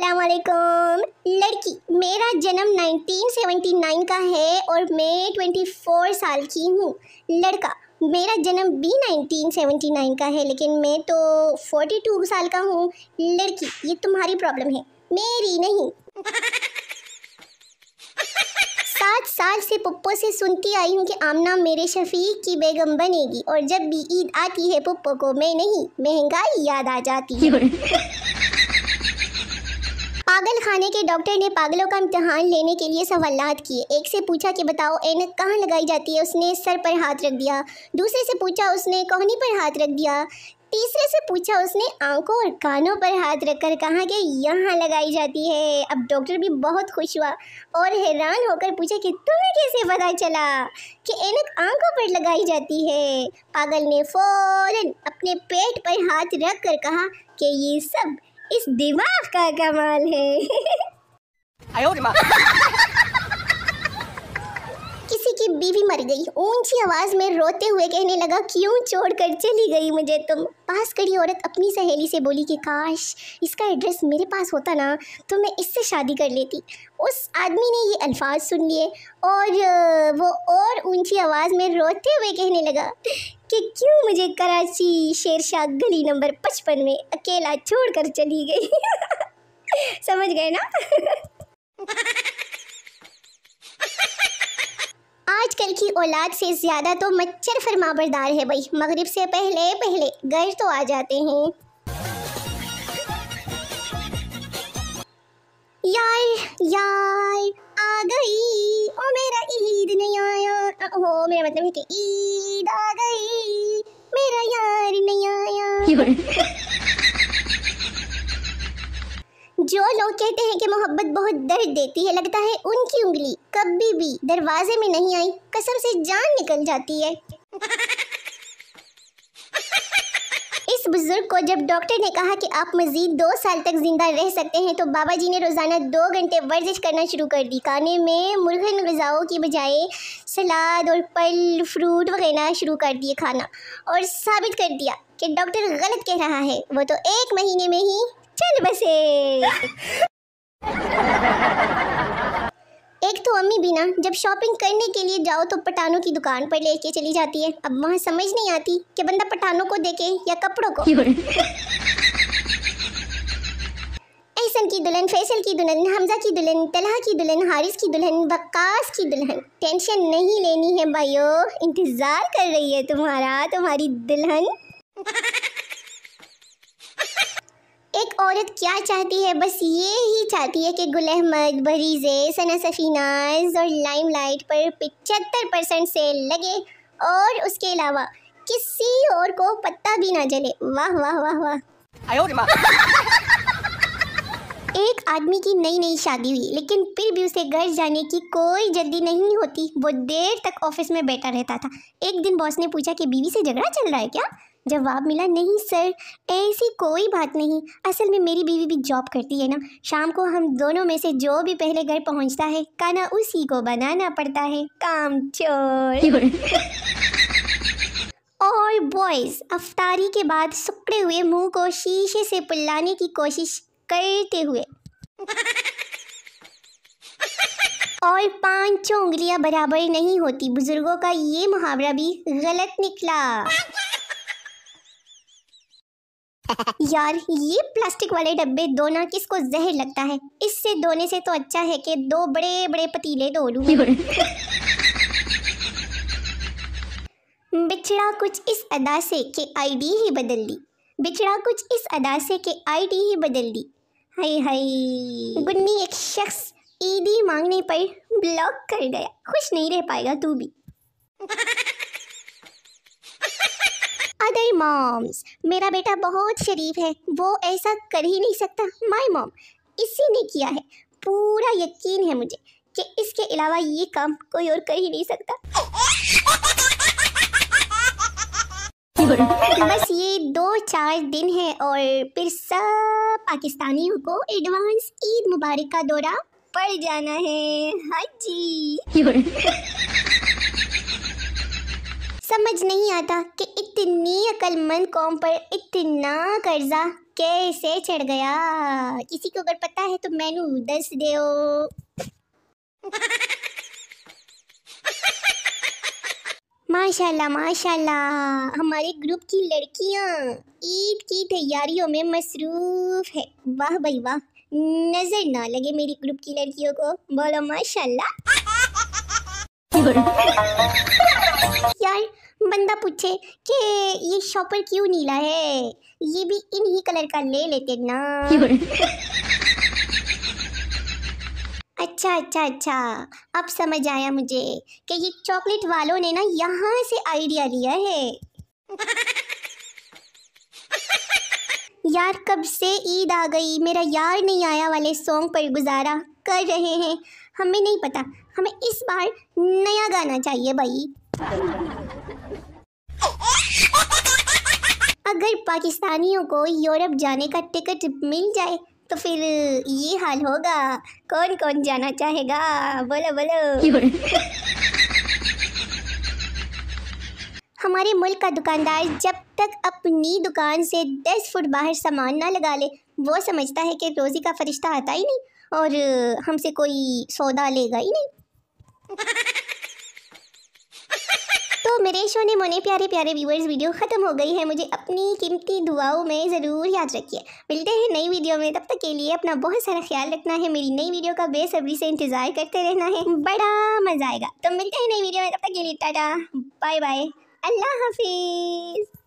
अस्सलामुअलैकुम। लड़की, मेरा जन्म 1979 का है और मैं 24 साल की हूँ। लड़का, मेरा जन्म भी 1979 का है लेकिन मैं तो 42 साल का हूँ। लड़की, ये तुम्हारी प्रॉब्लम है, मेरी नहीं। 7 साल से पुप्पो से सुनती आई हूँ कि आमना मेरे शफीक की बेगम बनेगी और जब भी ईद आती है पुप्पो को मैं नहीं, महंगाई याद आ जाती है। पागल खाने के डॉक्टर ने पागलों का इम्तिहान लेने के लिए सवालात किए। एक से पूछा कि बताओ ऐनक कहाँ लगाई जाती है, उसने सर पर हाथ रख दिया। दूसरे से पूछा, उसने कोहनी पर हाथ रख दिया। तीसरे से पूछा, उसने आंखों और कानों पर हाथ रखकर कहा कि यहाँ लगाई जाती है। अब डॉक्टर भी बहुत खुश हुआ और हैरान होकर पूछा कि तुम्हें कैसे पता चला कि ऐनक आंखों पर लगाई जाती है। पागल ने फौरन अपने पेट पर हाथ रख कर कहा कि ये सब इस दिमाग का कमाल है। किसी की बीवी मर गई, ऊंची आवाज में रोते हुए कहने लगा, क्यों छोड़कर चली गई मुझे तुम। पास खड़ी औरत अपनी सहेली से बोली कि काश इसका एड्रेस मेरे पास होता ना तो मैं इससे शादी कर लेती। उस आदमी ने ये अल्फाज सुन लिए और वो और ऊंची आवाज में रोते हुए कहने लगा कि क्यों मुझे कराची शेरशाह गली नंबर 55 में अकेला छोड़कर चली गई। समझ गए ना। आजकल की औलाद से ज़्यादा तो मच्छर फरमाबरदार है भाई। मगरिब से पहले पहले घर तो आ जाते हैं। यार आ गई ओ मेरा ईद नहीं आया। हो मेरा मतलब है कि ईद आ गई, मेरा यार नहीं आया। जो लोग कहते हैं कि मोहब्बत बहुत दर्द देती है, लगता है उनकी उंगली कभी भी दरवाजे में नहीं आई, कसम से जान निकल जाती है। इस बुजुर्ग को जब डॉक्टर ने कहा कि आप मजीद 2 साल तक जिंदा रह सकते हैं तो बाबा जी ने रोज़ाना 2 घंटे वर्जिश करना शुरू कर दी। खाने में मुर्गन ग़िज़ाओं की बजाय सलाद और फल फ्रूट वगैरह शुरू कर दिए खाना और साबित कर दिया कि डॉक्टर गलत कह रहा है। वो तो 1 महीने में ही चल बसे। एक तो अम्मी भी ना जब शॉपिंग करने के लिए जाओ तो पठानों की दुकान पर लेके चली जाती है। अब वहाँ समझ नहीं आती कि बंदा पठानों को देखे या कपड़ों को। एहसन की दुल्हन, फैसल की दुल्हन, हमजा की दुल्हन, तलहा की दुल्हन, हारिस की दुल्हन, वक्कास की दुल्हन। टेंशन नहीं लेनी है भाइयों, इंतजार कर रही है तुम्हारी दुल्हन। एक औरत क्या चाहती है, बस ये ही चाहती है कि गुल अहमद, बरीज़े, सना सफीनाज और लाइमलाइट पर 75% सेल लगे और उसके अलावा किसी और को पत्ता भी ना जले। वाह वाह वाह वाह। एक आदमी की नई शादी हुई लेकिन फिर भी उसे घर जाने की कोई जल्दी नहीं होती। वो देर तक ऑफिस में बैठा रहता था। एक दिन बॉस ने पूछा कि बीवी से झगड़ा चल रहा है क्या। जवाब मिला, नहीं सर, ऐसी कोई बात नहीं। असल में मेरी बीवी भी जॉब करती है ना, शाम को हम दोनों में से जो भी पहले घर पहुंचता है खाना उसी को बनाना पड़ता है। काम चोर। और बॉयज अफ्तारी के बाद सुकड़े हुए मुंह को शीशे से पुल्लाने की कोशिश करते हुए और 5 उंगलियां बराबर नहीं होती, बुजुर्गों का ये मुहावरा भी गलत निकला। यार ये प्लास्टिक वाले डब्बे धोना किसको जहर लगता है, इससे धोने से तो अच्छा है कि 2 बड़े बड़े पतीले धो लूं। बिछड़ा कुछ इस अदा से कि आईडी ही बदल दी, बिछड़ा कुछ इस अदा से कि आईडी ही बदल दी। हाय हाय। गुन्नी, एक शख्स ईदी मांगने पर ब्लॉक कर गया, खुश नहीं रह पाएगा तू भी। अदर मॉम्स, मेरा बेटा बहुत शरीफ है, वो ऐसा कर ही नहीं सकता। माय मॉम, इसी ने किया है। पूरा यकीन है मुझे कि इसके अलावा ये काम कोई और कर ही नहीं सकता। बस ये 2-4 दिन है और फिर सब पाकिस्तानियों को एडवांस ईद मुबारक का दौरा पड़ जाना है। हाँ जी। समझ नहीं आता कि इतनी अक्लमंद कौम पर इतना कर्जा कैसे चढ़ गया। किसी को अगर पता है तो मैनू दस दो। माशाल्लाह माशाल्लाह, हमारे ग्रुप की लड़कियां ईद की तैयारियों में मसरूफ है। वाह भाई वाह, नजर ना लगे मेरी ग्रुप की लड़कियों को। बोलो माशाल्लाह। यार बंदा पूछे कि ये शॉपर क्यों नीला है, ये भी इन्हीं कलर का ले लेते ना। अच्छा अच्छा अच्छा, अब समझ आया मुझे कि ये चॉकलेट वालों ने ना यहाँ से आइडिया लिया है। यार कब से ईद आ गई मेरा यार नहीं आया वाले सॉन्ग पर गुजारा कर रहे हैं। हमें नहीं पता, हमें इस बार नया गाना चाहिए भाई। अगर पाकिस्तानियों को यूरोप जाने का टिकट मिल जाए तो फिर ये हाल होगा। कौन कौन जाना चाहेगा, बोलो बोलो। हमारे मुल्क का दुकानदार जब तक अपनी दुकान से 10 फुट बाहर सामान ना लगा ले, वो समझता है कि रोज़ी का फरिश्ता आता ही नहीं और हमसे कोई सौदा लेगा ही नहीं। तो मेरे शोने मोने प्यारे प्यारे व्यूअर्स, वीडियो ख़त्म हो गई है। मुझे अपनी कीमती दुआओं में ज़रूर याद रखिए। मिलते हैं नई वीडियो में, तब तक के लिए अपना बहुत सारा ख्याल रखना है। मेरी नई वीडियो का बेसब्री से इंतज़ार करते रहना है, बड़ा मज़ा आएगा। तो मिलते हैं नई वीडियो में, तब तक के लिए टाटा बाय बाय, अल्लाह हाफिज़।